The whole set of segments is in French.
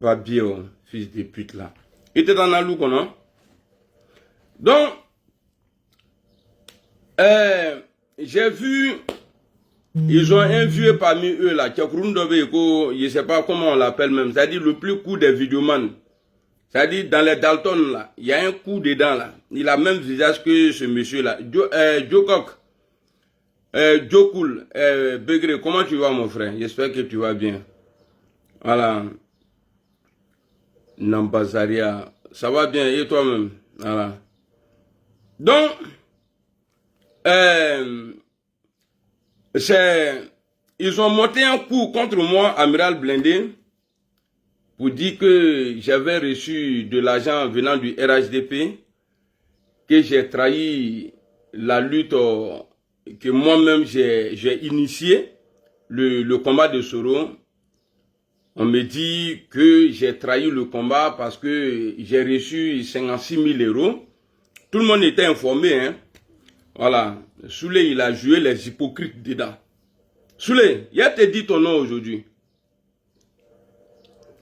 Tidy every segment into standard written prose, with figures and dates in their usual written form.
Pas bien, fils de pute là. Il était dans la loupe, non? Donc, j'ai vu, ils ont un vieux parmi eux là, je ne sais pas comment on l'appelle même, c'est-à-dire le plus cool des vidéomans. C'est-à-dire dans les Dalton là, il y a un coup dedans là. Il a le même visage que ce monsieur là. Joe Cock, Joe Cool, Begré, comment tu vas mon frère? J'espère que tu vas bien. Voilà. Nambazaria, ça va bien et toi-même? Voilà. Donc, ils ont monté un coup contre moi, Amiral Blindé, pour dire que j'avais reçu de l'argent venant du RHDP, que j'ai trahi la lutte que moi-même j'ai initié, le combat de Soro. On me dit que j'ai trahi le combat parce que j'ai reçu 56 000 euros. Tout le monde était informé, hein. Voilà. Soulé, il a joué les hypocrites dedans. Soulé, il a te dit ton nom aujourd'hui.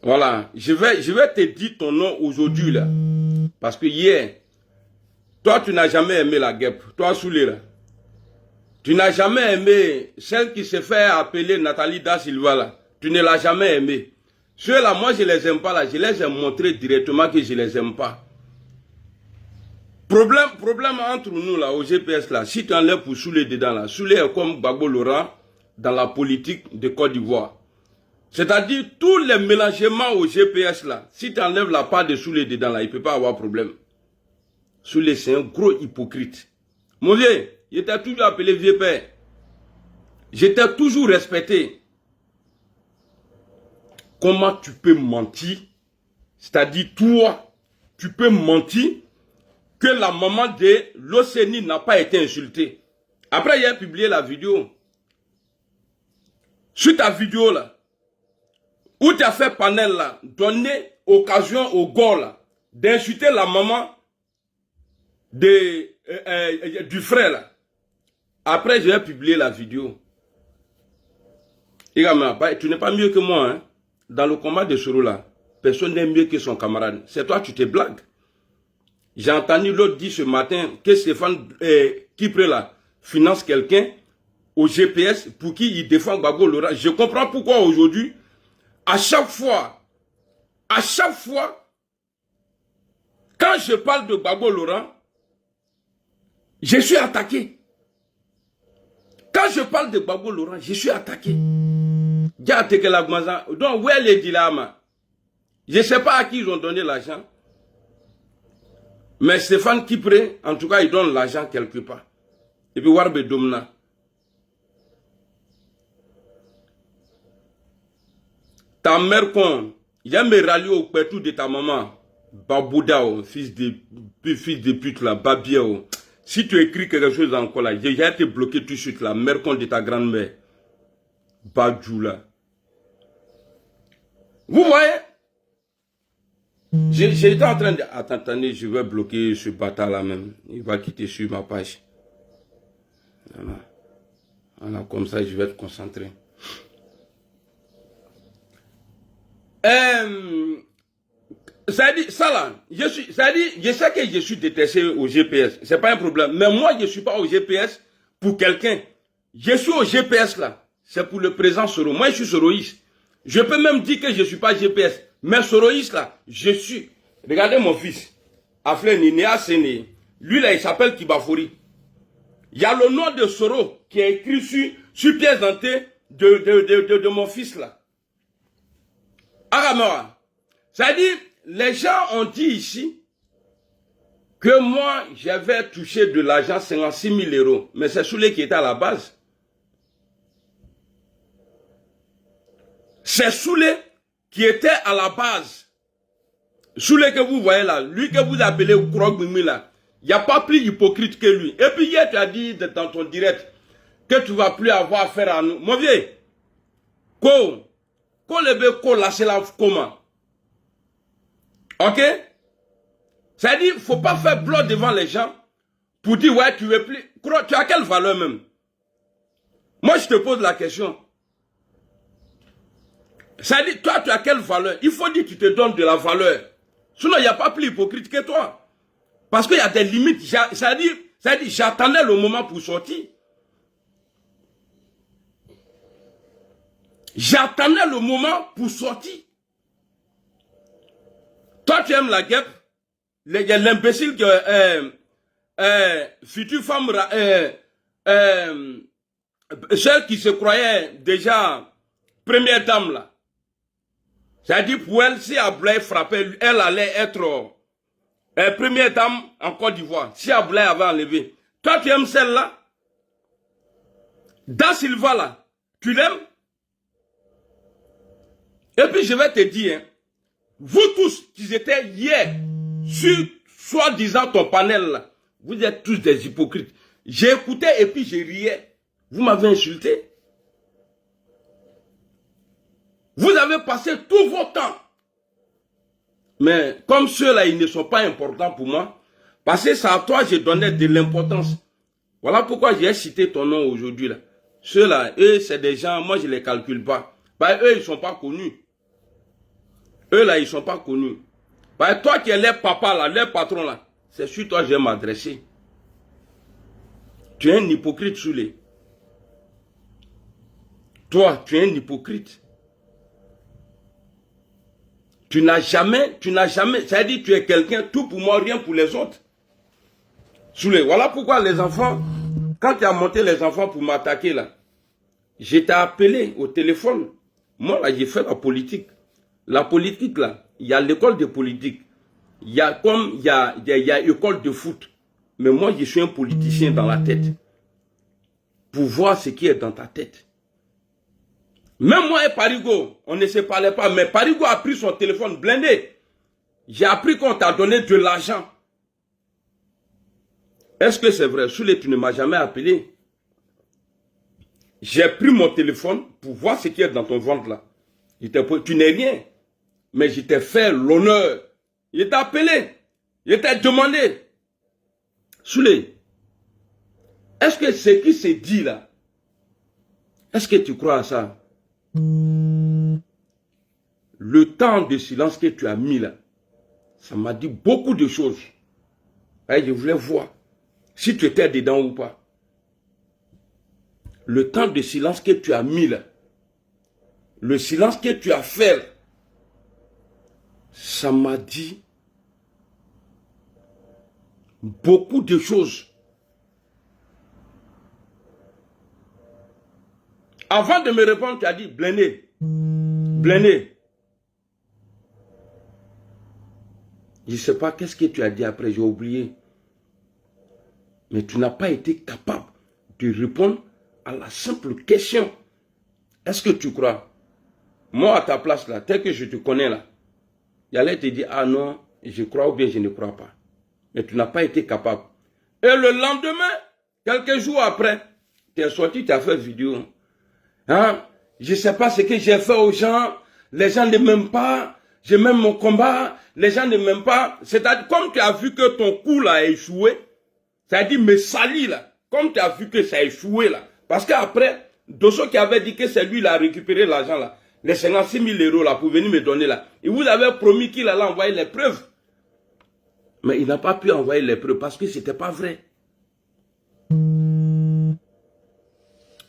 Voilà. Je vais te dire ton nom aujourd'hui, là. Parce que hier, toi, tu n'as jamais aimé la guêpe. Toi, Soulé, là. Tu n'as jamais aimé celle qui se fait appeler Nathalie Da Silva, là. Tu ne l'as jamais aimé. Ceux-là, moi, je les aime pas, là. Je les ai montré directement que je les aime pas. Problème entre nous, là, au GPS, là. Si tu enlèves pour Soulé dedans, là. Soulé est comme Gbagbo Laurent dans la politique de Côte d'Ivoire. C'est-à-dire, tous les mélangements au GPS, là. Si tu enlèves la part de Soulé dedans, là, il ne peut pas avoir problème. Soulé, c'est un gros hypocrite. Mon vieux, il était toujours appelé vieux père. J'étais toujours respecté. Comment tu peux mentir? C'est-à-dire, toi, tu peux mentir que la maman de l'Océanie n'a pas été insultée. Après, il a publié la vidéo. Sur ta vidéo, là, où tu as fait panel, là, donner occasion au gars, là, d'insulter la maman du frère, là. Après, j'ai publié la vidéo. Et tu n'es pas mieux que moi, hein. Dans le combat de Soro, là, personne n'est mieux que son camarade. C'est toi, tu te blagues. J'ai entendu l'autre dire ce matin que Stéphane Kipré, là, finance quelqu'un au GPS pour qui il défend Gbagbo Laurent. Je comprends pourquoi aujourd'hui, à chaque fois, quand je parle de Gbagbo Laurent, je suis attaqué. Quand je parle de Gbagbo Laurent, je suis attaqué. Donc, où est le dilemme? Je ne sais pas à qui ils ont donné l'argent. Mais Stéphane Kipré, en tout cas, il donne l'argent quelque part. Et puis, Warbe Domna. Ta mère con, il y a me rallier au pétou de ta maman. Babouda, fils de pute, là, Babia. Si tu écris quelque chose encore là, j'ai été bloqué tout de suite, la mère con de ta grand-mère. Badjou, là. Vous voyez? J'étais en train de... Attendez, je vais bloquer ce bâtard là même. Il va quitter sur ma page. Voilà. Voilà, comme ça, je vais être concentré. Ça dit, ça là, je sais que je suis détesté au GPS. C'est pas un problème. Mais moi, je ne suis pas au GPS pour quelqu'un. Je suis au GPS là. C'est pour le président Soro. Moi, je suis soroïste. Je peux même dire que je ne suis pas GPS. Mais soroïste là, je suis. Regardez mon fils. Afle Ninea Sene. Lui là, il s'appelle Kibafori. Il y a le nom de Soro qui est écrit sur pièce dentée de mon fils là. Aramora. Ça dit, les gens ont dit ici que moi, j'avais touché de l'argent 56 000 euros. Mais c'est Soulé qui était à la base. C'est Soulé qui était à la base. Soulé que vous voyez là, lui que vous appelez Krogmimi là, il n'y a pas plus hypocrite que lui. Et puis hier, tu as dit dans ton direct que tu ne vas plus avoir affaire à nous. Mon vieux, ko le ko lâcher la comment? Ok? C'est-à-dire, il ne faut pas faire bloc devant les gens pour dire, ouais, tu veux plus. Tu as quelle valeur même? Moi, je te pose la question. Ça dit, toi, tu as quelle valeur? Il faut dire que tu te donnes de la valeur. Sinon, il n'y a pas plus hypocrite que toi. Parce qu'il y a des limites. Ça dit, j'attendais le moment pour sortir. J'attendais le moment pour sortir. Toi, tu aimes la guêpe. Il y a l'imbécile que future femme, celle qui se croyait déjà première dame là. C'est-à-dire pour elle, si Ablaye frappait, elle allait être première dame en Côte d'Ivoire. Si Ablaye avait enlevé. Toi, tu aimes celle-là? Da Silva là, tu l'aimes? Et puis je vais te dire, hein, vous tous qui étaient hier sur soi-disant ton panel là, vous êtes tous des hypocrites. J'ai écouté et puis j'ai riais. Vous m'avez insulté. Vous avez passé tout votre temps. Mais comme ceux-là, ils ne sont pas importants pour moi, parce que c'est à toi que j'ai donné de l'importance. Voilà pourquoi j'ai cité ton nom aujourd'hui là. Ceux-là, eux, c'est des gens, moi je ne les calcule pas. Bah, eux, ils ne sont pas connus. Eux là, ils ne sont pas connus. Bah, toi qui es leur papa là, leur patron là, c'est sur toi que je vais m'adresser. Tu es un hypocrite, Soulé. Toi, tu es un hypocrite. Tu n'as jamais, ça dit tu es quelqu'un, tout pour moi, rien pour les autres. Soulé, voilà pourquoi les enfants, quand tu as monté les enfants pour m'attaquer là, je t'ai appelé au téléphone. Moi là, j'ai fait la politique. La politique là, il y a l'école de politique. Il y a comme, il y a école de foot. Mais moi, je suis un politicien dans la tête. Pour voir ce qui est dans ta tête. Même moi et Parigo, on ne se parlait pas, mais Parigo a pris son téléphone blindé. J'ai appris qu'on t'a donné de l'argent. Est-ce que c'est vrai? Soulé, tu ne m'as jamais appelé. J'ai pris mon téléphone pour voir ce qui est dans ton ventre là. Tu n'es rien. Mais je t'ai fait l'honneur. Je t'ai appelé. Je t'ai demandé. Soulé, est-ce que ce qui se dit là, est-ce que tu crois à ça? Le temps de silence que tu as mis là, ça m'a dit beaucoup de choses. Et je voulais voir si tu étais dedans ou pas. Le temps de silence que tu as mis là, le silence que tu as fait là, ça m'a dit beaucoup de choses. Avant de me répondre, tu as dit blindé. Blindé. Je ne sais pas qu'est-ce que tu as dit après, j'ai oublié. Mais tu n'as pas été capable de répondre à la simple question. Est-ce que tu crois? Moi, à ta place là, tel que je te connais là, j'allais te dire, ah non, je crois ou bien je ne crois pas. Mais tu n'as pas été capable. Et le lendemain, quelques jours après, tu es sorti, tu as fait vidéo. Hein? Je ne sais pas ce que j'ai fait aux gens. Les gens ne m'aiment pas. Je m'aime mon combat. Les gens ne m'aiment pas. C'est-à-dire, comme tu as vu que ton coup là a échoué, c'est-à-dire me salir là, comme tu as vu que ça a échoué là. Parce qu'après, Dosso qui avait dit que c'est lui qui a récupéré l'argent là, les 56 000 euros là, pour venir me donner là. Il vous avait promis qu'il allait envoyer les preuves. Mais il n'a pas pu envoyer les preuves parce que ce n'était pas vrai.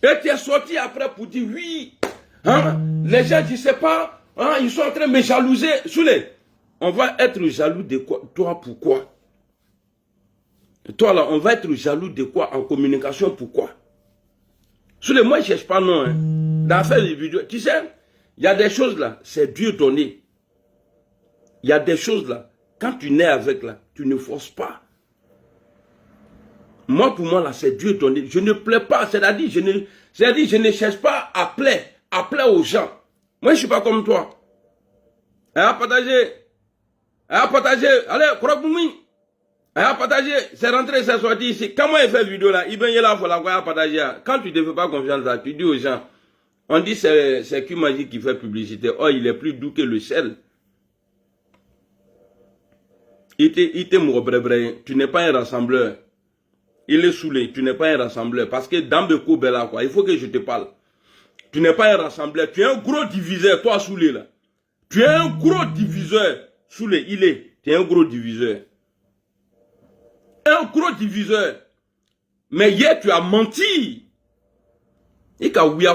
Et tu es sorti après pour dire oui. Hein, les gens, je ne sais pas, hein, ils sont en train de me jalouser. Soulé, on va être jaloux de quoi? Toi, pourquoi? Toi là, on va être jaloux de quoi en communication? Pourquoi? Soulé, moi je ne cherche pas non. Hein. Dans faire des vidéos, tu sais, il y a des choses là, c'est Dieu donné. Il y a des choses là, quand tu nais avec là, tu ne forces pas. Moi, pour moi, là, c'est Dieu donné. Je ne plais pas. C'est-à-dire, je ne cherche pas à plaire aux gens. Moi, je ne suis pas comme toi. À partager. Allez, crois-moi. À partager. C'est rentré, c'est sorti ici. Quand moi, il fait vidéo là, il vient là, il faut la partager. Quand tu ne fais pas confiance là, tu dis aux gens, on dit c'est Q-Magique qui fait publicité. Oh, il est plus doux que le sel. Il te m'oubrebre. Tu n'es pas un rassembleur. Il est saoulé, tu n'es pas un rassembleur. Parce que dans le coup, là, quoi, il faut que je te parle. Tu n'es pas un rassembleur. Tu es un gros diviseur, toi, Soulé, là. Tu es un gros diviseur. Soulé, il est. Tu es un gros diviseur. Un gros diviseur. Mais hier, tu as menti. Et quand oui,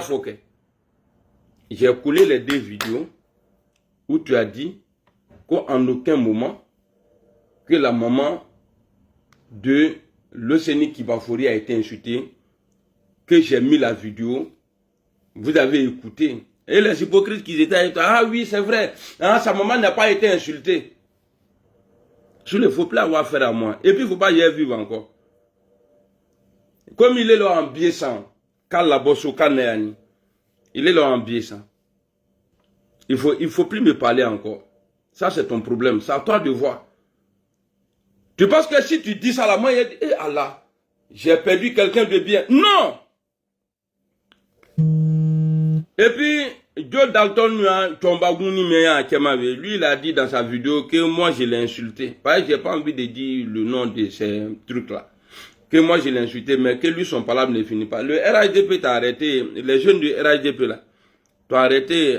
j'ai coulé les 2 vidéos où tu as dit qu'en aucun moment que la maman de l'Océanie Kibafori a été insultée, que j'ai mis la vidéo, vous avez écouté. Et les hypocrites qui étaient avec toi, ah oui, c'est vrai, ah, sa maman n'a pas été insultée. Il ne faut plus avoir affaire à moi. Et puis, il ne faut pas y vivre encore. Comme il est là en biaisant, il est là en biaisant. Il faut plus me parler encore. Ça, c'est ton problème. C'est à toi de voir. Tu penses que si tu dis ça, la main, il dit, eh Allah, j'ai perdu quelqu'un de bien. Non! Et puis, Joe Dalton, lui, il a dit dans sa vidéo que moi, je l'ai insulté. Parce que je n'ai pas envie de dire le nom de ces trucs-là. Que moi, je l'ai insulté, mais que lui, son palabre ne finit pas. Le RHDP t'a arrêté, les jeunes du RHDP, là, t'ont arrêté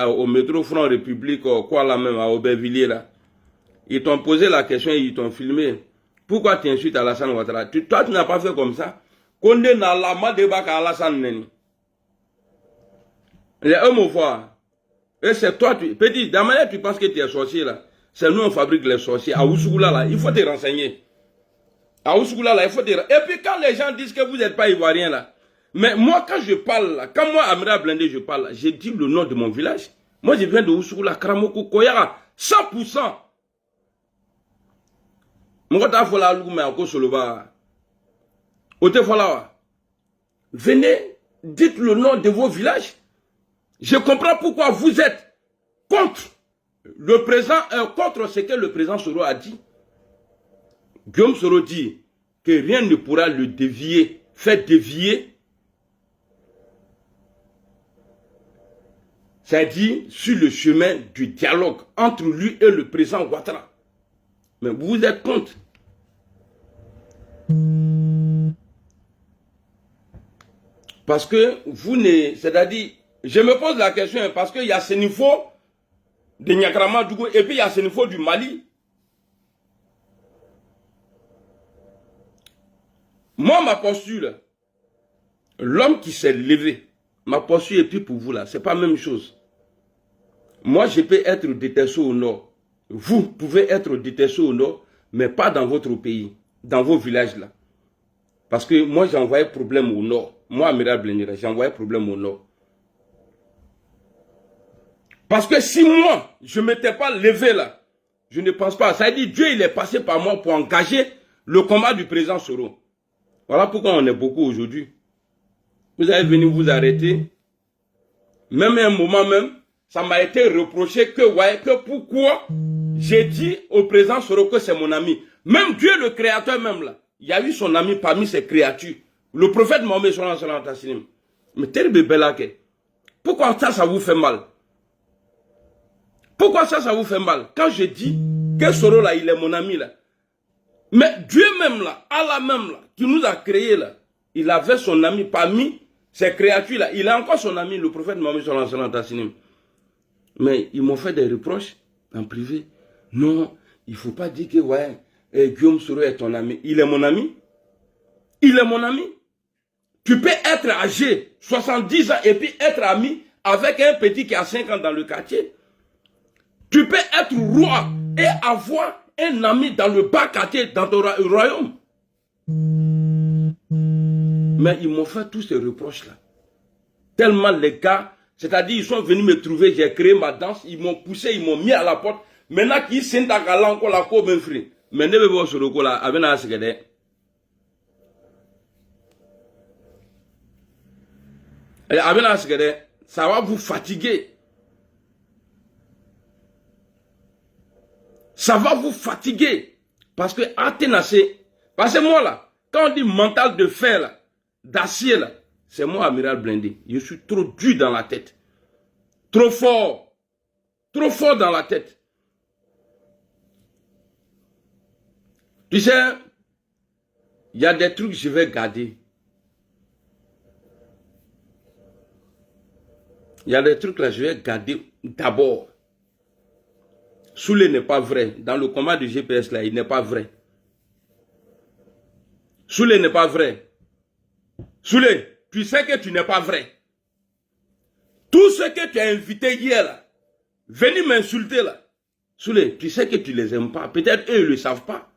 au métro Front République, quoi là même, à Aubervilliers, là. Ils t'ont posé la question et ils t'ont filmé. Pourquoi tu insultes Alassane Ouattara? Toi, tu n'as pas fait comme ça. Condé n'a la ma débat à Alassane Neni. Les hommes au foire. Et c'est toi, petit, dans la manière tu penses que tu es sorcier là. C'est nous on fabrique les sorciers. À Oussougoula là, il faut te renseigner. À Oussougoula là, il faut te renseigner. Et puis quand les gens disent que vous n'êtes pas ivoirien là. Mais moi quand je parle là, quand moi Amiral Blindé je parle là, j'ai dit le nom de mon village. Moi je viens de Oussougoula, Kramoko, Koyara, 100%. Venez, dites le nom de vos villages. Je comprends pourquoi vous êtes contre le président, contre ce que le président Soro a dit. Guillaume Soro dit que rien ne pourra le dévier, faire dévier. C'est-à-dire sur le chemin du dialogue entre lui et le président Ouattara. Mais vous êtes contre. Parce que vous ne... C'est-à-dire, je me pose la question parce qu'il y a ce niveau de Niakrama Dougou et puis il y a ce niveau du Mali. Moi, ma posture, l'homme qui s'est levé, ma posture et puis pour vous là, c'est pas la même chose. Moi, je peux être détesté au nord. Vous pouvez être détesté au nord, mais pas dans votre pays, dans vos villages là. Parce que moi, j'ai envoyé problème au nord. Moi, Amiral Blindé, j'ai envoyé problème au nord. Parce que si moi, je ne m'étais pas levé là, je ne pense pas. Ça veut dire Dieu, il est passé par moi pour engager le combat du président Soro. Voilà pourquoi on est beaucoup aujourd'hui. Vous allez venir vous arrêter. Même à un moment même, ça m'a été reproché que, ouais, que pourquoi j'ai dit au président Soro que c'est mon ami. Même Dieu, le créateur même là, il y a eu son ami parmi ses créatures. Le prophète Mohamed sallallahu alayhi wa sallam. Mais terrible belake. Pourquoi ça vous fait mal? Pourquoi ça vous fait mal? Quand je dis que Soro là, il est mon ami là. Mais Dieu même là, Allah même là, qui nous a créés là, il avait son ami parmi ces créatures là. Il a encore son ami, le prophète Mohamed sallallahu alayhi wa sallam. Mais ils m'ont fait des reproches en privé. Non, il ne faut pas dire que ouais, Guillaume Soro est ton ami. Il est mon ami. Il est mon ami. Tu peux être âgé, 70 ans, et puis être ami avec un petit qui a 5 ans dans le quartier. Tu peux être roi et avoir un ami dans le bas quartier, dans ton royaume. Mais ils m'ont fait tous ces reproches-là. Tellement les gars, c'est-à-dire ils sont venus me trouver, j'ai créé ma danse, ils m'ont poussé, ils m'ont mis à la porte. Maintenant qu'ils sont à encore la cour bien free. Mais ne veut pas se recoller avec la sécurité. Et avec la sécurité, ça va vous fatiguer. Ça va vous fatiguer. Parce que parce que moi là, quand on dit mental de fer là, d'acier là, c'est moi Amiral Blindé. Je suis trop dur dans la tête. Trop fort. Trop fort dans la tête. Tu sais, il y a des trucs que je vais garder. Il y a des trucs là, je vais garder d'abord. Soulé n'est pas vrai. Dans le combat du GPS là, il n'est pas vrai. Soulé n'est pas vrai. Soulé, tu sais que tu n'es pas vrai. Tout ce que tu as invité hier là, venir m'insulter là. Soulé, tu sais que tu les aimes pas. Peut-être eux, ils ne le savent pas.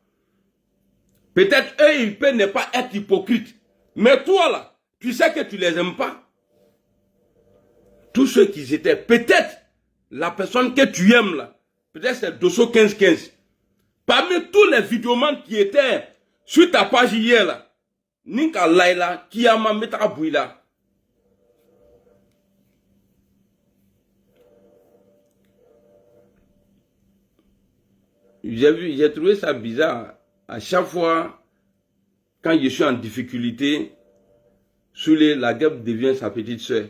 Peut-être eux, ils peuvent ne pas être hypocrites. Mais toi là, tu sais que tu les aimes pas. Tous ceux qui étaient, peut-être la personne que tu aimes là, peut-être c'est Dosso 1515. Parmi tous les vidéomans qui étaient sur ta page hier là, Ninka Laila, Kiyama Metrabouila. J'ai trouvé ça bizarre. À chaque fois, quand je suis en difficulté, la guêpe devient sa petite soeur.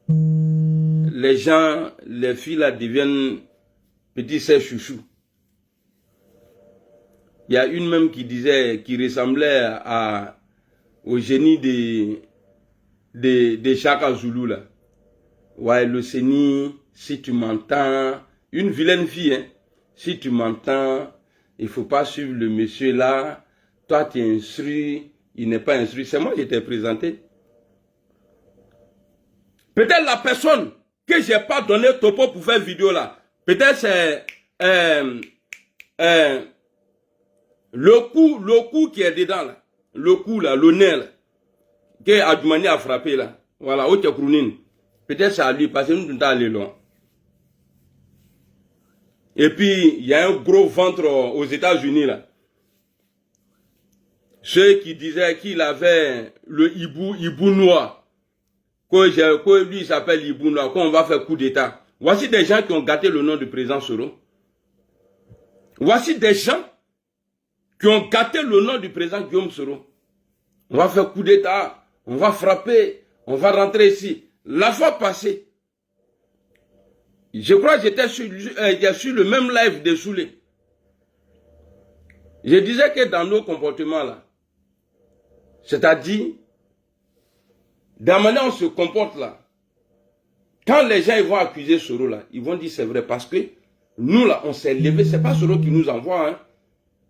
Les gens, les filles là deviennent petits sœurs chouchou. Il y a une même qui disait, qui ressemblait au génie de Chaka Zulu là. Ouais, le Séni, si tu m'entends, une vilaine fille, hein. Si tu m'entends, il ne faut pas suivre le monsieur là. Toi, tu es instruit, il n'est pas instruit. C'est moi qui t'ai présenté. Peut-être la personne que je n'ai pas donné topo pour faire vidéo là, peut-être c'est le coup qui est dedans là. Le coup là, le nez là, que Adjoumani a frappé là. Voilà, au Tchekrounine. Peut-être c'est à lui, parce que nous sommes allés loin. Et puis, il y a un gros ventre aux États-Unis là. Ceux qui disaient qu'il avait le hibou noir. Que lui s'appelle hibou noir, qu'on va faire coup d'État. Voici des gens qui ont gâté le nom du président Soro. Voici des gens qui ont gâté le nom du président Guillaume Soro. On va faire coup d'État, on va frapper, on va rentrer ici. La fois passée, je crois que j'étais sur le même live de Soulé. Je disais que dans nos comportements là, c'est-à-dire, dans la manière dont on se comporte là, quand les gens ils vont accuser Soro là, ils vont dire c'est vrai parce que nous là, on s'est levé, c'est pas Soro qui nous envoie, hein.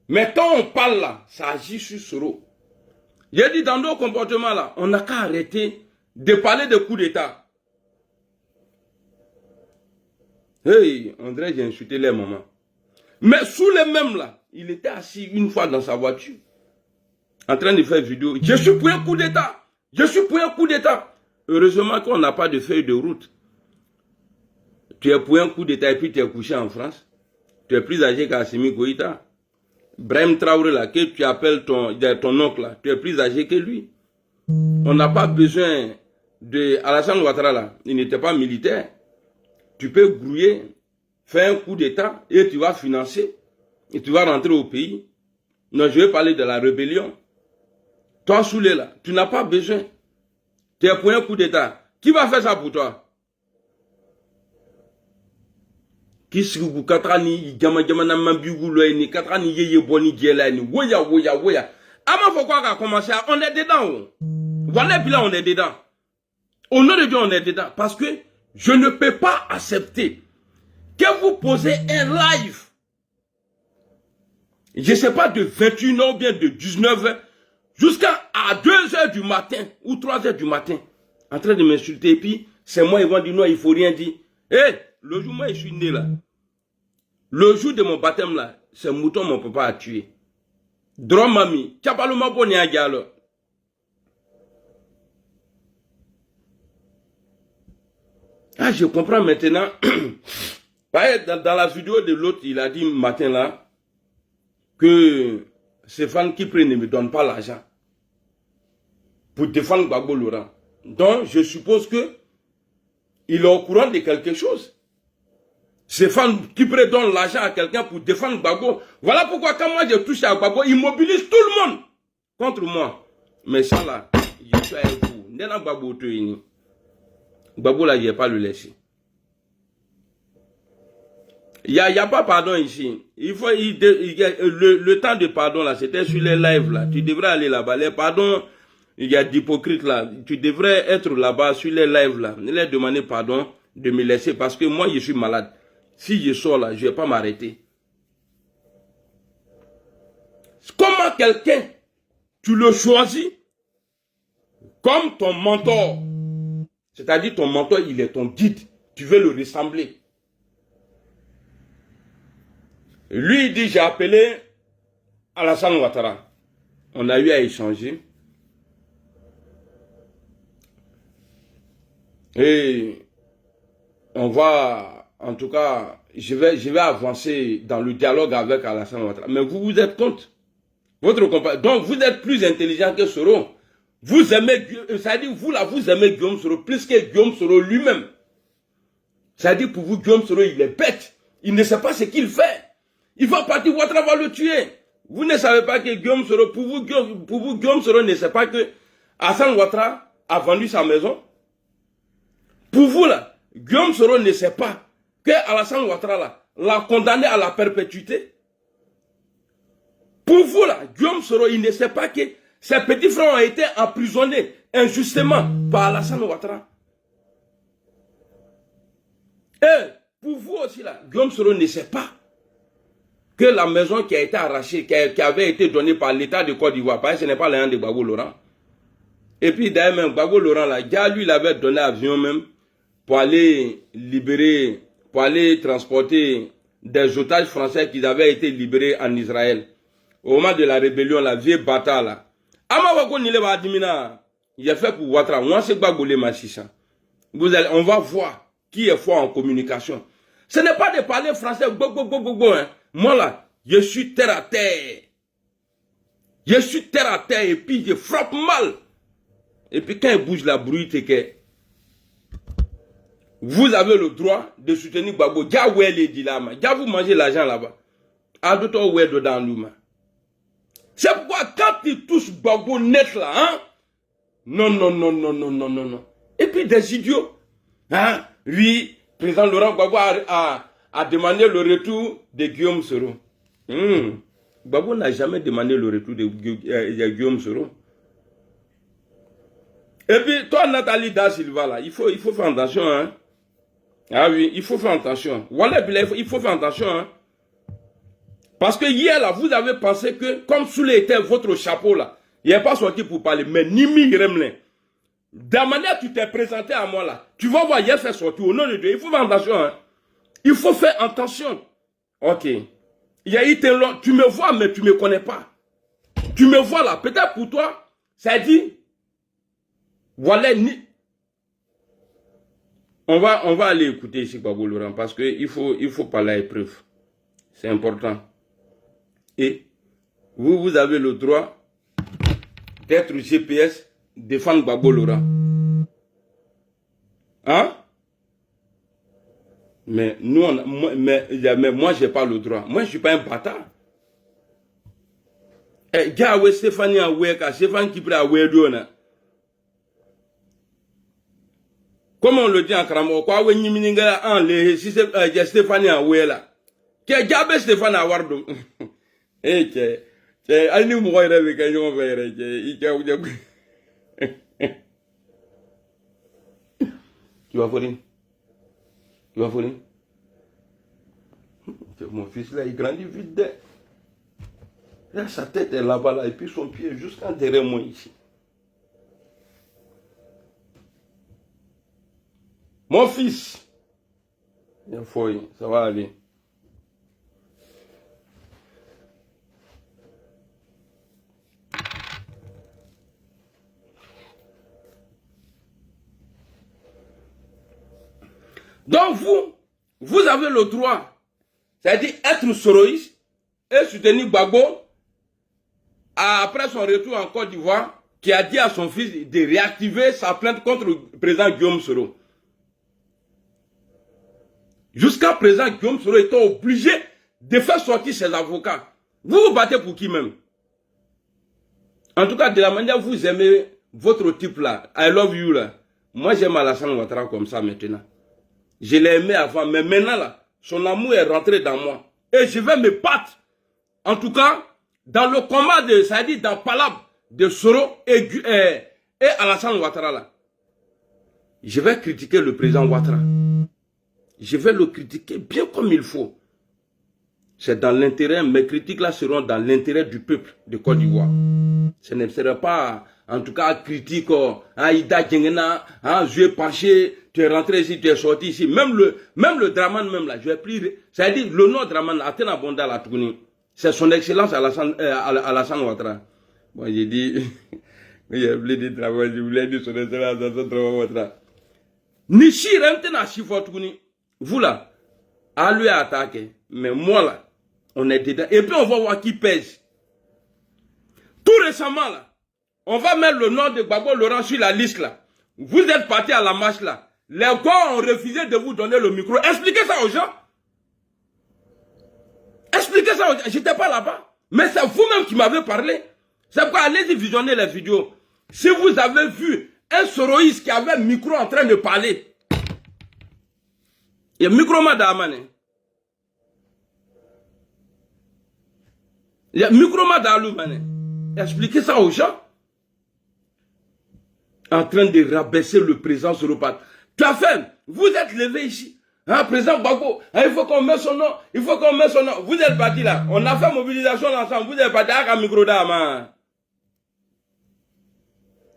Mais quand on parle là, ça agit sur Soro. J'ai dit dans nos comportements là, on n'a qu'à arrêter de parler de coup d'État. Hey, André, j'ai insulté les mamans. Mais sous les mêmes là, il était assis une fois dans sa voiture, en train de faire vidéo. Je suis pour un coup d'État. Je suis pour un coup d'État. Heureusement qu'on n'a pas de feuille de route. Tu es pour un coup d'État et puis tu es couché en France. Tu es plus âgé qu'Assimi Goïta. Brahim Traoré là, que tu appelles ton oncle là, tu es plus âgé que lui. On n'a pas besoin de Alassane Ouattara là. Il n'était pas militaire. Tu peux grouiller, faire un coup d'État et tu vas financer. Et tu vas rentrer au pays. Non, je vais parler de la rébellion. Toi, Soulé là, tu n'as pas besoin. Tu es pour un coup d'État. Qui va faire ça pour toi? Qui si vous katrani jamana mambigu loini katrani yeye boni djelani woya. Ama faut quoi commencer on est dedans. Voilà puis là on est dedans. Au nom de Dieu on est dedans parce que je ne peux pas accepter que vous posez un live. Je sais pas de 21h ou bien de 19h jusqu'à 2h du matin ou 3h du matin en train de m'insulter et puis c'est moi ils vont dire non il faut rien dire. Le jour où je suis né là, le jour de mon baptême là, c'est mouton mon papa a tué. Dromami, Tchapaluma Boni Agalo. Ah, je comprends maintenant. Dans la vidéo de l'autre, il a dit matin là que Stéphane Kipré ne me donne pas l'argent pour défendre Gbagbo Laurent. Donc, je suppose que il est au courant de quelque chose. Stéphane Kipré donne l'argent à quelqu'un pour défendre Gbagbo. Voilà pourquoi quand moi je touche à Gbagbo, il mobilise tout le monde contre moi. Mais ça là, je suis avec vous. Gbagbo là, je ne vais pas le laisser. Il n'y a pas pardon ici. Il faut le temps de pardon là, c'était sur les lives là. Tu devrais aller là-bas. Les pardons, il y a d'hypocrites là. Tu devrais être là-bas sur les lives là. Ne leur demander pardon de me laisser parce que moi je suis malade. Si je sors là, je ne vais pas m'arrêter. Comment quelqu'un, tu le choisis comme ton mentor. C'est-à-dire ton mentor, il est ton guide. Tu veux le ressembler. Lui, il dit, j'ai appelé Alassane Ouattara. On a eu à échanger. Et on va, en tout cas, je vais avancer dans le dialogue avec Alassane Ouattara. Mais vous vous êtes contre. Votre compagnon. Donc, vous êtes plus intelligent que Soro. Vous aimez, c'est-à-dire, vous là, vous aimez Guillaume Soro plus que Guillaume Soro lui-même. C'est-à-dire, pour vous, Guillaume Soro, il est bête. Il ne sait pas ce qu'il fait. Il va partir, Ouattara va le tuer. Vous ne savez pas que Guillaume Soro, pour vous, Guillaume Soro ne sait pas que Alassane Ouattara a vendu sa maison. Pour vous, là, Guillaume Soro ne sait pas que Alassane Ouattara, là, l'a condamné à la perpétuité. Pour vous, là, Guillaume Soro, il ne sait pas que ses petits frères ont été emprisonnés injustement par Alassane Ouattara. Et pour vous aussi, là, Guillaume Soro ne sait pas que la maison qui a été arrachée, qui avait été donnée par l'État de Côte d'Ivoire, parce que ce n'est pas l'un de Gbagbo Laurent. Et puis d'ailleurs même, Gbagbo Laurent, là, déjà lui, il avait donné avion même pour aller libérer, pour aller transporter des otages français qui avaient été libérés en Israël. Au moment de la rébellion, la vieille bataille là. Amawako Nile va admina. Il a fait pour Ouattara. Moi, c'est Gbagbo le Machicha. On va voir qui est fort en communication. Ce n'est pas de parler français. Hein. Moi là, je suis terre à terre. Je suis terre à terre et puis je frappe mal. Et puis quand il bouge la bruit, c'est que vous avez le droit de soutenir Gbagbo. Déjà, où est dit là, déjà vous mangez l'argent là-bas. À d'autres, où est dedans l'homme. C'est pourquoi quand il touche Gbagbo net là, hein? Non. Et puis des idiots. Hein? Lui, président Laurent Gbagbo a demandé le retour de Guillaume Soro. Gbagbo n'a jamais demandé le retour de Guillaume Soro. Et puis, toi, Nathalie Da Silva, là, il faut faire attention, hein. Ah oui, il faut faire attention. Voilà, il faut faire attention, hein. Parce que hier, là, vous avez pensé que, comme Soulé était votre chapeau, là, il n'est pas sorti pour parler. Mais Nimi Gremlin, de la manière tu t'es présenté à moi, là, tu vas voir, hier, fait sortir au nom de Dieu. Il faut faire attention, hein. Il faut faire attention. Ok. Il y a eu tu me vois, mais tu ne me connais pas. Tu me vois, là, peut-être pour toi, ça dit, voilà, on va aller écouter ici Gbagbo Laurent, parce qu'il faut parler à épreuve. C'est important. Et vous avez le droit d'être GPS, défendre Gbagbo Laurent. Hein? Mais nous, mais moi, je n'ai pas le droit. Moi, je ne suis pas un bâtard. Eh, Gawe Stéphanie Aweka, Stéphane qui prend Awedona. Comme on le dit en Kramo, quoi, on y mininga en les Stéphanie Awela. Que Gabe Stéphane Awardo. Eh, elle nous mourrait avec un homme vert. Tu vas voler. Tu vas voler. Mon fils là, il grandit vite. Là, sa tête est là-bas, là, et puis son pied jusqu'en derrière moi ici. Mon fils, il faut, ça va aller. Donc vous avez le droit, c'est-à-dire être soroïste et soutenir Gbagbo après son retour en Côte d'Ivoire, qui a dit à son fils de réactiver sa plainte contre le président Guillaume Soro. Jusqu'à présent, Guillaume Soro était obligé de faire sortir ses avocats. Vous vous battez pour qui même? En tout cas, de la manière vous aimez votre type là, I love you là. Moi j'aime Alassane Ouattara comme ça maintenant. Je l'ai aimé avant, mais maintenant là, son amour est rentré dans moi. Et je vais me battre. En tout cas, dans le combat de, c'est-à-dire dans Palab de Soro et et Alassane Ouattara là, je vais critiquer le président Ouattara. Je vais le critiquer bien comme il faut. C'est dans l'intérêt, mes critiques là seront dans l'intérêt du peuple de Côte d'Ivoire. Ce ne sera pas, en tout cas, critique, Aïda Djengena, je vais pencher, tu es rentré ici, tu es sorti ici. Même le Draman, même là, je vais plus. Ça veut dire, le nom Draman, Atena Bonda, la Touni, c'est son excellence Alassane Ouattara. Bon, j'ai dit, j'ai voulu dire travail, je voulais dire son excellence Alassane Ouattara. Nishi Remtena Chifotouni, vous là, à lui attaquer, mais moi là, on est dedans. Et puis on va voir qui pèse. Tout récemment là, on va mettre le nom de Gbagbo Laurent sur la liste là. Vous êtes partis à la marche là. Les gars ont refusé de vous donner le micro. Expliquez ça aux gens. Expliquez ça aux gens. J'étais pas là-bas. Mais c'est vous-même qui m'avez parlé. C'est pourquoi allez-y visionner les vidéos. Si vous avez vu un soroïste qui avait un micro en train de parler. Il y a micro madame. Il y a micro madame. Expliquez ça aux gens. En train de rabaisser le président Soropat. Tu as fait, vous êtes levé ici. Hein, président Gbagbo, hein, il faut qu'on mette son nom. Il faut qu'on mette son nom. Vous êtes partis là. On a fait mobilisation ensemble. Vous êtes partis avec un micro d'âme.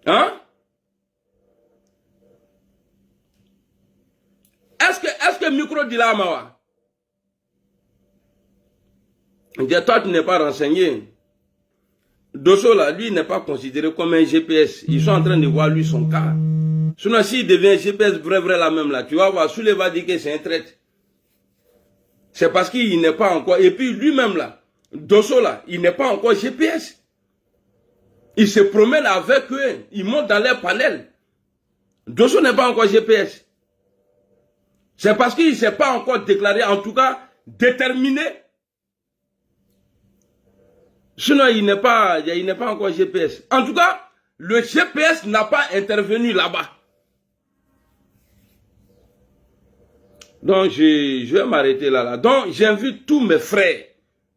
Hein? Est-ce que micro dit là, Mawa? Toi, tu n'es pas renseigné. Dosso là, lui, n'est pas considéré comme un GPS. Ils sont en train de voir lui son cas. Sinon, s'il devient GPS vrai la même là, tu vas voir, Soulé va dire que c'est un traître. C'est parce qu'il n'est pas encore. Et puis lui-même là, Dosso là, il n'est pas encore GPS. Il se promène avec eux, il monte dans les panels. Dosso n'est pas encore GPS. C'est parce qu'il ne s'est pas encore déclaré, en tout cas, déterminé. Sinon, il n'est pas encore GPS. En tout cas, le GPS n'a pas intervenu là-bas. Donc, je vais m'arrêter là. Donc, j'invite tous mes frères,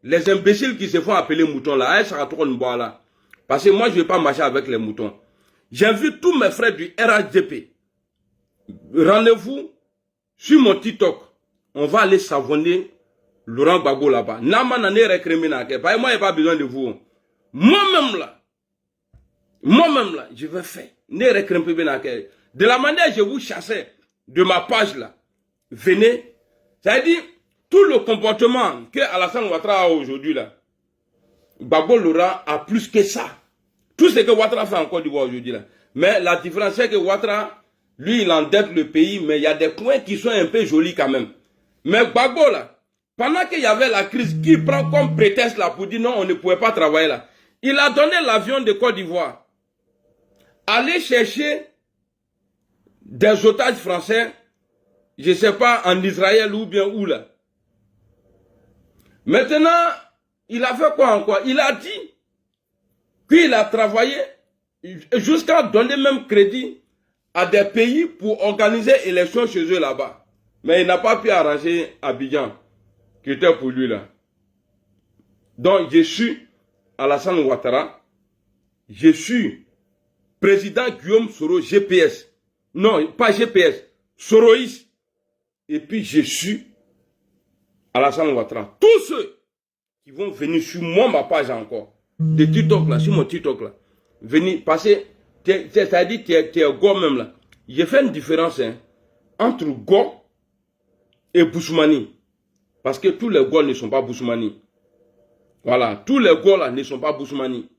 les imbéciles qui se font appeler moutons là, là. Parce que moi, je ne vais pas marcher avec les moutons. J'invite tous mes frères du RHDP. Rendez-vous sur mon TikTok. On va aller savonner Laurent Gbagbo là-bas. Nama n'a pas récriminé. Moi, il n'y a pas besoin de vous. Moi-même là, je vais faire. De la manière que je vous chassais de ma page là, venez. Ça veut dire, tout le comportement que Alassane Ouattara a aujourd'hui là, Gbagbo Laurent a plus que ça. Tout ce que Ouattara fait en Côte d'Ivoire aujourd'hui là. Mais la différence c'est que Ouattara, lui, il endette le pays, mais il y a des coins qui sont un peu jolis quand même. Mais Gbagbo là, pendant qu'il y avait la crise, qui prend comme prétexte là pour dire non, on ne pouvait pas travailler là. Il a donné l'avion de Côte d'Ivoire. Aller chercher des otages français, je ne sais pas, en Israël ou bien où là. Maintenant, il a fait quoi encore? Il a dit qu'il a travaillé jusqu'à donner même crédit à des pays pour organiser élections chez eux là-bas. Mais il n'a pas pu arranger Abidjan, qui était pour lui là. Donc, je suis Alassane Ouattara. Je suis président Guillaume Soro GPS. Non, pas GPS. Soroïs. Et puis, je suis Alassane Ouattara. Tous ceux qui vont venir sur moi, ma page encore, de TikTok là, sur mon TikTok là, venir passer, c'est-à-dire, tu es Go même là. J'ai fait une différence entre Go et Boussoumani. Parce que tous les Go ne sont pas Boussoumani. Voilà, tous les Go là ne sont pas Boussoumani.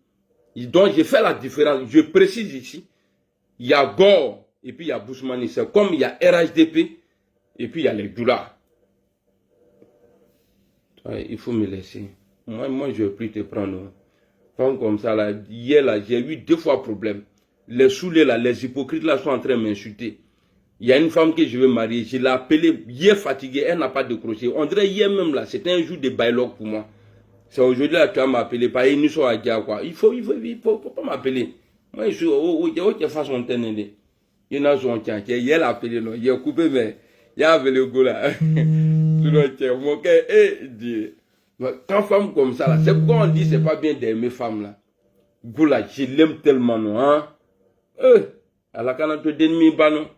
Donc, j'ai fait la différence. Je précise ici, il y a Go et puis il y a Boussoumani. C'est comme il y a RHDP et puis il y a les Doula. Il faut me laisser. Moi je ne vais plus te prendre. Femme comme ça, là, hier, là, j'ai eu 2 fois problème. Les saoulés, là, les hypocrites, là, sont en train de m'insulter. Il y a une femme que je veux marier. Je l'ai appelée hier fatiguée. Elle n'a pas décroché. On dirait hier même, là, c'était un jour de bailog pour moi. C'est aujourd'hui, là, tu vas m'appeler. Par une histoire à dire quoi. Il faut pas m'appeler. Moi, je suis au façon de tenir. Il y en a qui ont tient. Il y a appelé, là. Il y a coupé, mais il y a avec le go, là. Mon cœur est Dieu. Quand femme comme ça, là, c'est pourquoi on dit c'est pas bien d'aimer femme là. Goula, je l'aime tellement, non, hein? À la canne de demi banon.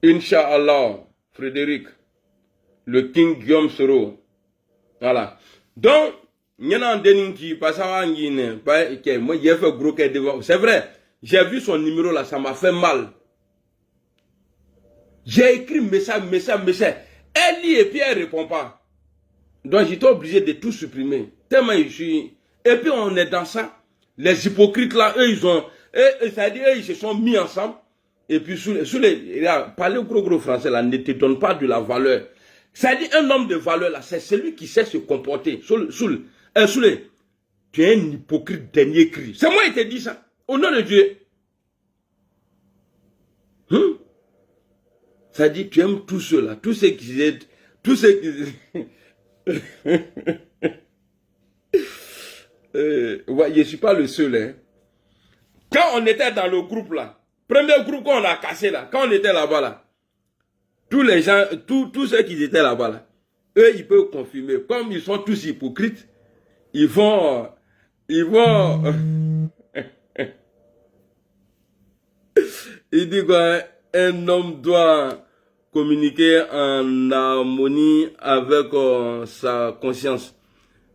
Inch'Allah, Frédéric, le King Guillaume Soro. Voilà. Donc, il y en a un déni qui passe à moi, j'ai fait gros qu'elle devant. C'est vrai, j'ai vu son numéro là, ça m'a fait mal. J'ai écrit message. Elle lit et puis elle ne répond pas. Donc, j'étais obligé de tout supprimer. Tellement je suis. Et puis, on est dans ça. Les hypocrites là, eux, ils ont. C'est-à-dire, eux, ils se sont mis ensemble. Et puis, parler gros français là ne te donne pas de la valeur. C'est-à-dire, un homme de valeur là, c'est celui qui sait se comporter. Tu es un hypocrite dernier cri. C'est moi qui t'ai dit ça. Au nom de Dieu. C'est-à-dire, tu aimes tous ceux là, tous ceux qui aident, tous ceux qui. Ouais, je ne suis pas le seul. Hein. Quand on était dans le groupe là, premier groupe qu'on a cassé là, quand on était là-bas là, tous les gens, tous ceux qui étaient là-bas là, eux ils peuvent confirmer. Comme ils sont tous hypocrites, ils vont. Il dit quoi? Un homme doit communiquer en harmonie avec sa conscience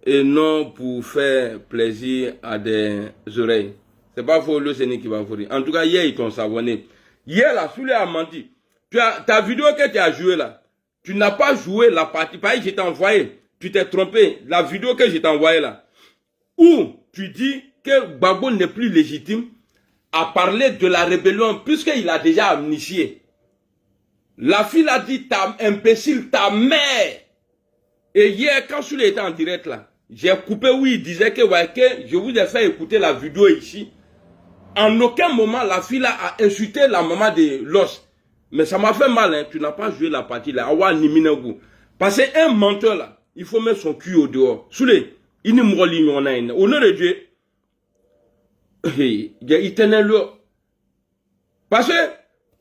et non pour faire plaisir à des oreilles. C'est pas faux, le Seigneur qui va vous dire. En tout cas, hier, ils t'ont savonné. Hier, là, Soulé a menti. Ta vidéo que tu as jouée là, tu n'as pas joué la partie. Pareil, je t'ai envoyé. Tu t'es trompé. La vidéo que je t'ai envoyée là, où tu dis que Gbagbo n'est plus légitime à parler de la rébellion puisqu'il a déjà amnistié. La fille a dit, imbécile, ta mère. Et hier, quand Soulé était en direct là, j'ai coupé où il disait que, ouais, que je vous ai fait écouter la vidéo ici. En aucun moment, la fille là a insulté la maman de l'os. Mais ça m'a fait mal, hein. Tu n'as pas joué la partie là. Parce qu'un menteur là, il faut mettre son cul au dehors. Soulé, il ne m'en ligne, on a une. Au nom de Dieu, il tenait le. Parce que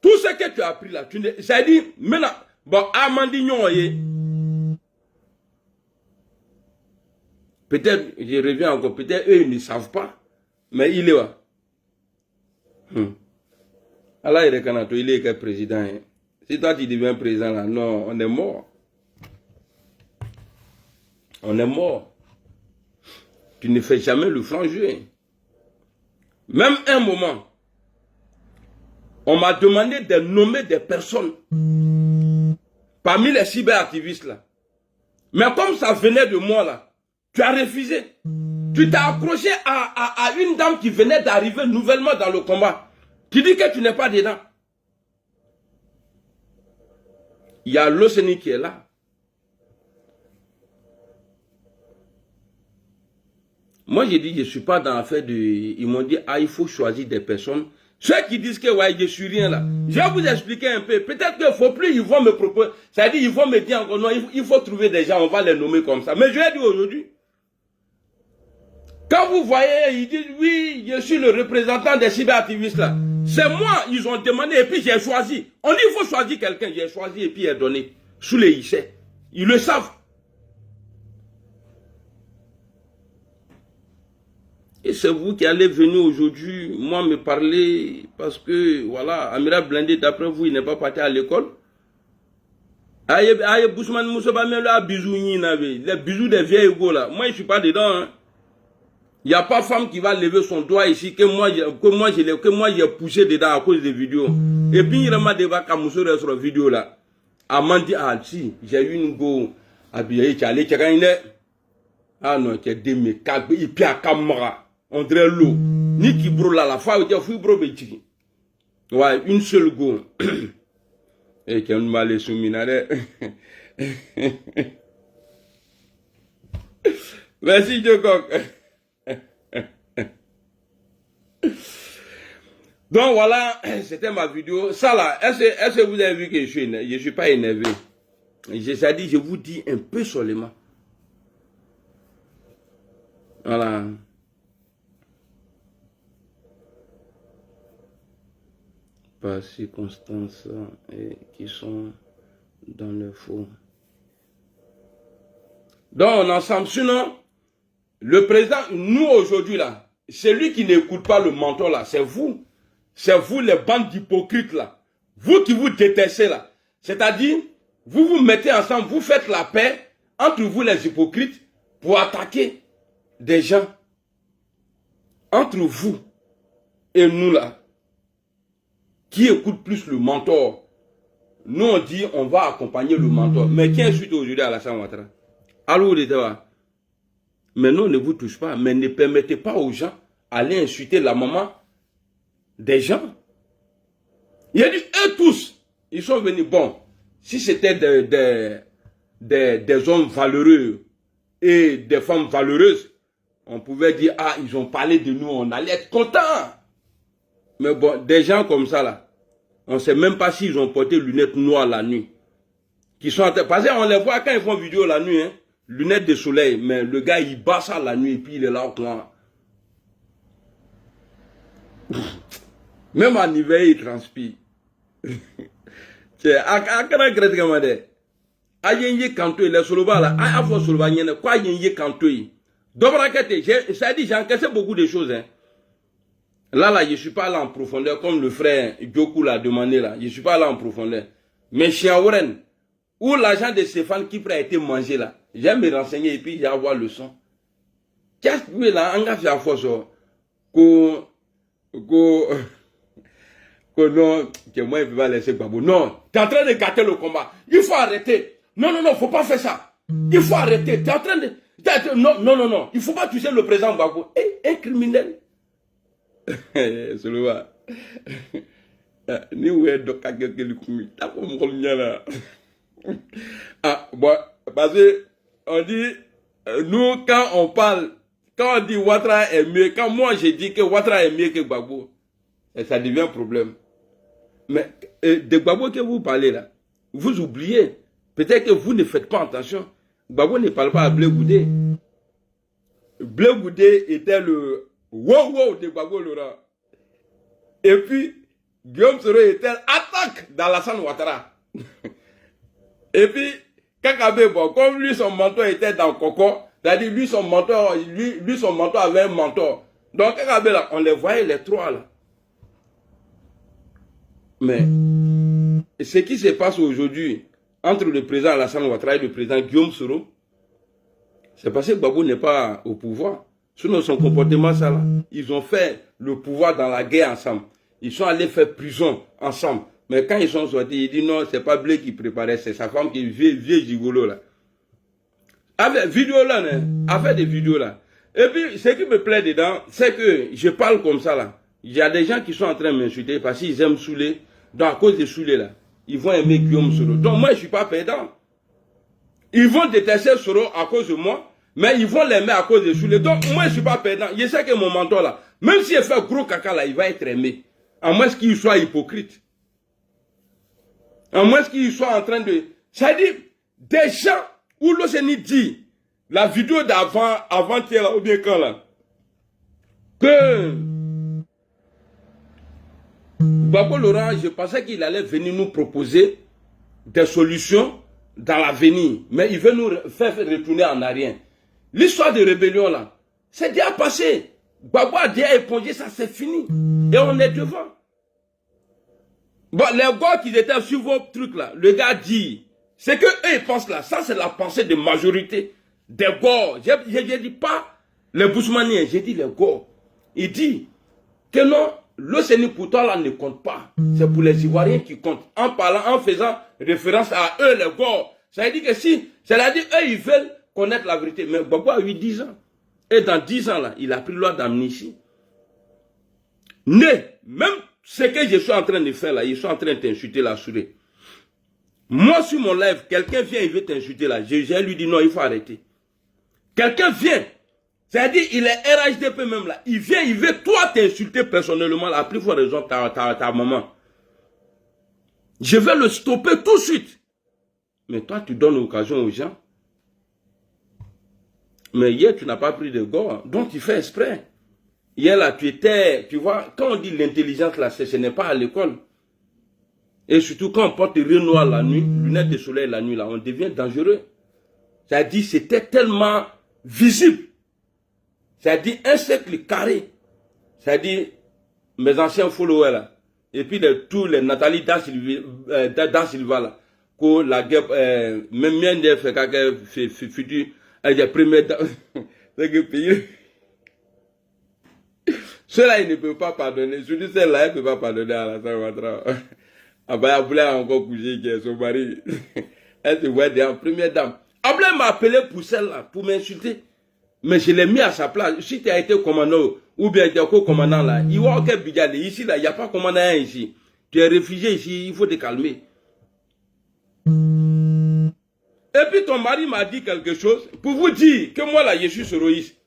tout ce que tu as appris là, ça dit, maintenant, bon, Amandignon, peut-être, je reviens encore, peut-être eux, ils ne savent pas, mais il est là. Allah, il est président. Hein. Si toi, tu deviens président là, non, on est mort. On est mort. Tu ne fais jamais le franc jeu. Même un moment, on m'a demandé de nommer des personnes parmi les cyberactivistes là. Mais comme ça venait de moi là, tu as refusé. Tu t'es accroché à une dame qui venait d'arriver nouvellement dans le combat. Tu dis que tu n'es pas dedans. Il y a l'Océanie qui est là. Moi, j'ai dit, je ne suis pas dans l'affaire de... Ils m'ont dit, ah, il faut choisir des personnes. Ceux qui disent que, ouais, je suis rien là. Je vais vous expliquer un peu. Peut-être qu'il ne faut plus, ils vont me proposer. C'est-à-dire, ils vont me dire encore, non, il faut trouver des gens, on va les nommer comme ça. Mais je vais dire aujourd'hui. Quand vous voyez, ils disent, oui, je suis le représentant des cyberactivistes là. C'est moi, ils ont demandé et puis j'ai choisi. On dit, il faut choisir quelqu'un. J'ai choisi et puis il est donné. Sous les IC. Ils le savent. Et c'est vous qui allez venir aujourd'hui, moi, me parler, parce que, voilà, Amiral Blindé, d'après vous, il n'est pas parti à l'école. Aïe, Bousman Moussaba, même là, bisous, les bisous des vieilles égaux, là. Moi, je ne suis pas dedans, hein. Il n'y a pas femme qui va lever son doigt ici, que moi, j'ai poussé dedans à cause des vidéos. Et puis, il m'a dit, va sur la vidéo, là. À m'a dit, ah, si, j'ai eu une go, habillée, tu allé, tu as ah non, tu es démé, et puis à Kamara. On dirait l'eau. Ni qui brûle là, la fois où tu as fouillé brûle. Ouais, une seule go. Et qui a une mal souminade. Merci, Djokok. Donc voilà, c'était ma vidéo. Ça là, est-ce que vous avez vu que je ne suis pas énervé? C'est-à-dire, je vous dis un peu seulement. Voilà. Par circonstances qui sont dans le faux. Donc, on est ensemble. Sinon, le président, nous aujourd'hui là, c'est lui qui n'écoute pas le mentor là, c'est vous. C'est vous les bandes d'hypocrites là. Vous qui vous détestez là. C'est-à-dire, vous vous mettez ensemble, vous faites la paix entre vous les hypocrites pour attaquer des gens. Entre vous et nous là, qui écoute plus le mentor? Nous on dit on va accompagner le mentor. Mais qui insulte aujourd'hui Alassane Ouattara? Allô les gars. Mais non, ne vous touche pas. Mais ne permettez pas aux gens d'aller insulter la maman des gens. Il a dit, eux tous, ils sont venus. Bon, si c'était des hommes valeureux et des femmes valeureuses, on pouvait dire, ah, ils ont parlé de nous, on allait être contents. Mais bon, des gens comme ça, là, on ne sait même pas s'ils ont porté lunettes noires la nuit. Qui sont parce qu'on les voit quand ils font vidéo la nuit, hein, lunettes de soleil, mais le gars, il bat ça la nuit et puis il est là au coin. Même en hiver, il transpire. C'est à quand grette comme ça. Ayenye kantoy les soloba là, a fo soloba nyene quoi yenye kantoy. Dobrakete, ça dit j'ai encaissé beaucoup de choses hein. Là je suis pas allé en profondeur comme le frère Djokou l'a demandé là, je suis pas allé en profondeur. Mais Chiaouren où l'argent de Stéphane Kipre a été mangé là, j'aime me renseigner et puis j'ai avoir le son. Qu'est-ce que là on a fait à force ko non, que moi je ne vais pas laisser Gbagbo. Non, tu es en train de gâter le combat. Il faut arrêter. Non, il ne faut pas faire ça. Il faut arrêter. Tu es en train de... Non. Il ne faut pas toucher le président Gbagbo. Un criminel. C'est le va. Ni où est donc quelqu'un qui t'as pas mon ah, bon, parce que on dit, nous, quand on parle, quand on dit Ouattara est mieux, quand moi j'ai dit que Ouattara est mieux que Gbagbo, ça devient un problème. Mais de Gbagbo que vous parlez là, vous oubliez. Peut-être que vous ne faites pas attention. Gbagbo ne parle pas à Blé Goudé. Blé Goudé était le wow de Gbagbo Laurent. Et puis, Guillaume Soro était attaque d'Alassane Ouattara. Et puis, Kakabe, bon, comme lui, son mentor était dans Coco, c'est-à-dire lui, son mentor avait un mentor. Donc, Kakabe, là, on les voyait les trois là. Mais ce qui se passe aujourd'hui entre le président Alassane Ouattara et le président Guillaume Soro, c'est parce que Gbagbo n'est pas au pouvoir. Sinon, son comportement, ça là, ils ont fait le pouvoir dans la guerre ensemble. Ils sont allés faire prison ensemble. Mais quand ils sont sortis, ils disent non, c'est pas Blé qui préparait, c'est sa femme qui est vieux gigolo là. Avec vidéo là, avec des vidéos là. Et puis, ce qui me plaît dedans, c'est que je parle comme ça là. Il y a des gens qui sont en train de m'insulter parce qu'ils aiment Soulé. Donc, à cause de Soulé là, ils vont aimer Guillaume Soro. Donc, moi, je ne suis pas perdant. Ils vont détester Soro à cause de moi, mais ils vont l'aimer à cause de Soulé. Donc, moi, je ne suis pas perdant. Je sais que mon mentor là, même s'il fait gros caca là, il va être aimé. À moins qu'il soit hypocrite. À moins qu'il soit en train de... C'est-à-dire, des gens où l'Océanie dit, la vidéo avant-hier là, ou bien quand là, que Gbagbo Laurent, je pensais qu'il allait venir nous proposer des solutions dans l'avenir. Mais il veut nous faire retourner en arrière. L'histoire de rébellion là, c'est déjà passé. Gbagbo a déjà épongé, ça c'est fini. Et on est devant. Bon, les gars qui étaient sur vos trucs là, le gars dit, c'est que eux ils pensent là, ça c'est la pensée de majorité. Des gars, je dis pas les Bousmaniens, j'ai dit les gars. Il dit que non, l'Océanie pourtant là ne compte pas. C'est pour les Ivoiriens qui comptent. En parlant, en faisant référence à eux les gars. Ça veut dire que si, c'est-à-dire eux ils veulent connaître la vérité. Mais Gbagbo a eu 10 ans. Et dans 10 ans là, il a pris loi d'amnistie. Même ce que je suis en train de faire là, ils sont en train d'insulter la souris. Moi sur mon live, quelqu'un vient, il veut t'insulter là. J'ai lui dit non, il faut arrêter. Quelqu'un vient. C'est-à-dire, il est RHDP même là. Il vient, il veut toi t'insulter personnellement là. À plus forte raison, ta maman. Je vais le stopper tout de suite. Mais toi, tu donnes l'occasion aux gens. Mais hier, tu n'as pas pris de gars. Donc, tu fais exprès. Hier là, tu étais, tu vois, quand on dit l'intelligence là, ce n'est pas à l'école. Et surtout quand on porte des rideaux noirs la nuit, lunettes de soleil la nuit là, on devient dangereux. C'est-à-dire, c'était tellement visible. C'est-à-dire, un cercle carré. C'est-à-dire, mes anciens followers là. Et puis, tous les Nathalie Da Silva là. Que la guerre, même bien de faire futur, les premières dames. C'est que pays. Ceux-là, ils ne peuvent pas pardonner. Surtout celle-là, ils ne peuvent pas pardonner à la Ouattara. Abaya voulait encore coucher qui est son mari. Elle se voit déjà en première dame. Ablaye m'a appelé pour celle-là, pour m'insulter. Mais je l'ai mis à sa place. Si tu as été commandant, ou bien tu es co-commandant là, il y a aucun budget. Ici, là, il n'y a pas commandant ici. Tu es réfugié ici, il faut te calmer. Et puis ton mari m'a dit quelque chose, pour vous dire que moi là, je suis soroïste.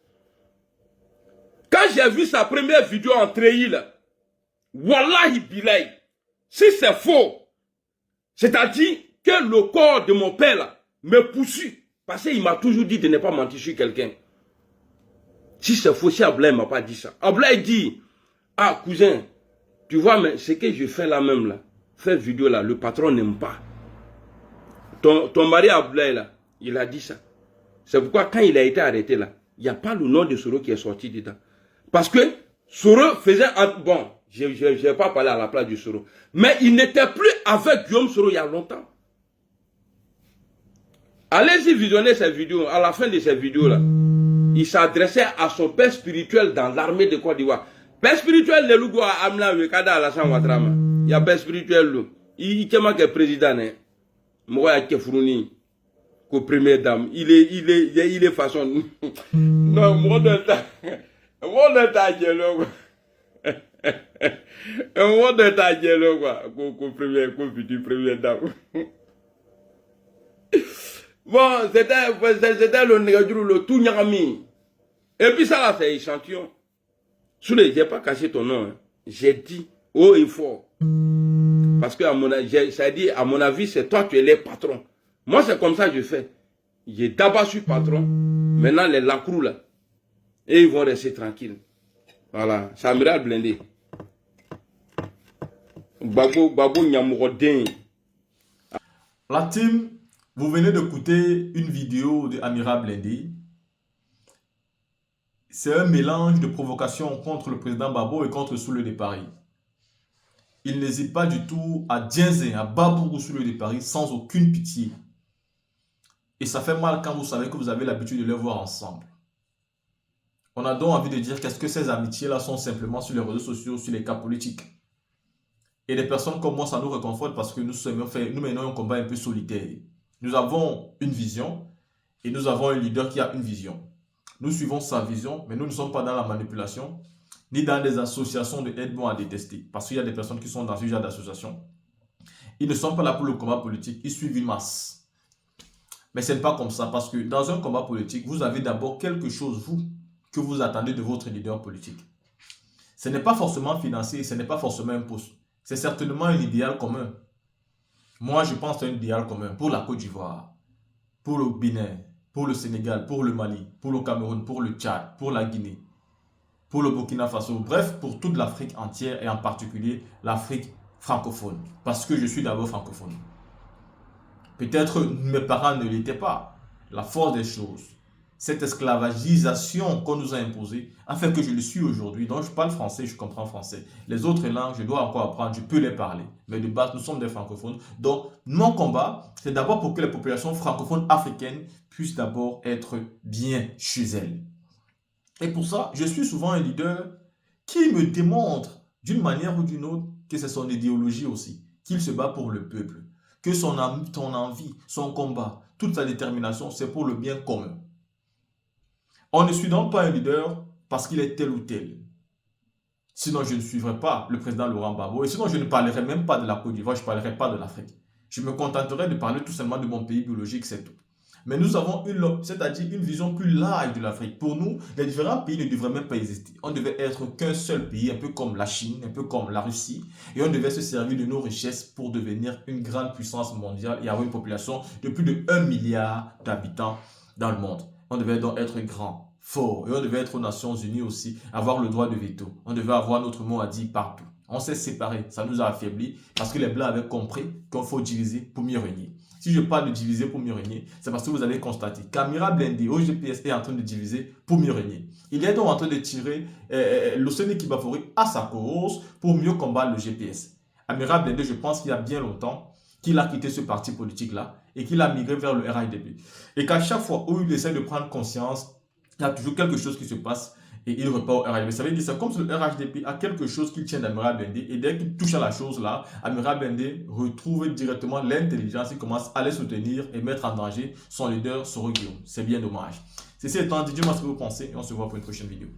Quand j'ai vu sa première vidéo en treillis là, wallahi bilay, si c'est faux, c'est-à-dire que le corps de mon père là, me poursuit, parce qu'il m'a toujours dit de ne pas mentir sur quelqu'un. Si c'est faux, si Ablaye ne m'a pas dit ça. Ablaye dit, ah cousin, tu vois, mais ce que je fais là même là, faire vidéo là, le patron n'aime pas. Ton mari Ablaye là, il a dit ça. C'est pourquoi quand il a été arrêté là, il n'y a pas le nom de Soro qui est sorti dedans. Parce que Soro faisait bon, je ne vais pas parler à la place du Soro, mais il n'était plus avec Guillaume Soro il y a longtemps. Allez-y visionner ces vidéos. À la fin de ces vidéos là, il s'adressait à son père spirituel dans l'armée de Côte d'Ivoire. Père spirituel de Lugo a Amna Wekada Alassane Ouattara. Il y a père spirituel là. Il est président né. Moi Kefrouni ko première dame. Il est façon. Non, moi de ta. Moi de ta dialogue. Moi de ta dialogue ko futur première dame. Bon, c'était le négro, le tout nyami. Et puis ça là, c'est échantillon. Soulé, j'ai pas caché ton nom. Hein. J'ai dit haut et fort. Parce que à mon avis, c'est toi qui es le patron. Moi, c'est comme ça que je fais. J'ai d'abord su patron. Maintenant, les lacrous là. Et ils vont rester tranquilles. Voilà. C'est Amiral Blindé. Babo Nyamurodin. La team, vous venez d'écouter une vidéo de Amiral Blindé. C'est un mélange de provocation contre le président Babo et contre Soulé de Paris. Il n'hésite pas du tout à diinzer, à Babou Soulé de Paris sans aucune pitié. Et ça fait mal quand vous savez que vous avez l'habitude de les voir ensemble. On a donc envie de dire qu'est-ce que ces amitiés-là sont simplement sur les réseaux sociaux, sur les cas politiques. Et des personnes comme moi, ça nous réconforte parce que nous menons un combat un peu solitaire. Nous avons une vision et nous avons un leader qui a une vision. Nous suivons sa vision, mais nous ne sommes pas dans la manipulation, ni dans des associations de Edmond à détester. Parce qu'il y a des personnes qui sont dans ce genre d'association. Ils ne sont pas là pour le combat politique, ils suivent une masse. Mais ce n'est pas comme ça, parce que dans un combat politique, vous avez d'abord quelque chose, vous, que vous attendez de votre leader politique. Ce n'est pas forcément financier, ce n'est pas forcément un poste. C'est certainement un idéal commun. Moi, je pense à un idéal commun pour la Côte d'Ivoire, pour le Bénin, pour le Sénégal, pour le Mali, pour le Cameroun, pour le Tchad, pour la Guinée, pour le Burkina Faso, bref, pour toute l'Afrique entière et en particulier l'Afrique francophone. Parce que je suis d'abord francophone. Peut-être mes parents ne l'étaient pas. La force des choses, cette esclavagisation qu'on nous a imposée, a fait que je le suis aujourd'hui. Donc je parle français, je comprends français. Les autres langues, je dois encore apprendre, je peux les parler. Mais de base, nous sommes des francophones. Donc mon combat, c'est d'abord pour que les populations francophones africaines puissent d'abord être bien chez elles. Et pour ça, je suis souvent un leader qui me démontre d'une manière ou d'une autre que c'est son idéologie aussi, qu'il se bat pour le peuple, que son envie, son combat, toute sa détermination, c'est pour le bien commun. On ne suit donc pas un leader parce qu'il est tel ou tel. Sinon, je ne suivrai pas le président Laurent Gbagbo. Et sinon, je ne parlerai même pas de la Côte d'Ivoire, je ne parlerai pas de l'Afrique. Je me contenterai de parler tout simplement de mon pays biologique, c'est tout. Mais nous avons c'est-à-dire une vision plus large de l'Afrique. Pour nous, les différents pays ne devraient même pas exister. On devait être qu'un seul pays, un peu comme la Chine, un peu comme la Russie. Et on devait se servir de nos richesses pour devenir une grande puissance mondiale et avoir une population de plus de 1 milliard d'habitants dans le monde. On devait donc être grand, fort. Et on devait être aux Nations Unies aussi, avoir le droit de veto. On devait avoir notre mot à dire partout. On s'est séparés, ça nous a affaiblis parce que les Blancs avaient compris qu'il faut diviser pour mieux régner. Si je parle de diviser pour mieux régner, c'est parce que vous allez constater qu'Amira Blindé au GPS est en train de diviser pour mieux régner. Il est donc en train de tirer l'Océan Kibafori à sa cause pour mieux combattre le GPS. Amira Blindé, je pense qu'il y a bien longtemps qu'il a quitté ce parti politique-là et qu'il a migré vers le RHDP. Et qu'à chaque fois où il essaie de prendre conscience, il y a toujours quelque chose qui se passe et il repart au RHDP. Ça veut dire que c'est comme si le RHDP a quelque chose qu'il tient d'Amira Blindé et dès qu'il touche à la chose là, Amira Blindé retrouve directement l'intelligence, il commence à les soutenir et mettre en danger son leader Soro Guillaume. C'est bien dommage. Ceci étant dit, dites-moi ce que vous pensez et on se voit pour une prochaine vidéo.